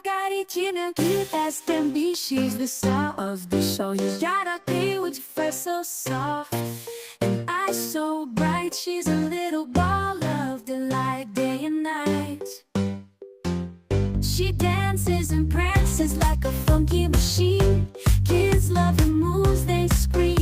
Magaritina, cute as can be. She's the star of the show. You gotta be with fur so soft and eyes so bright. She's a little ball of delight day and night. She dances and prances like a funky machine. Kids love her moves, they scream.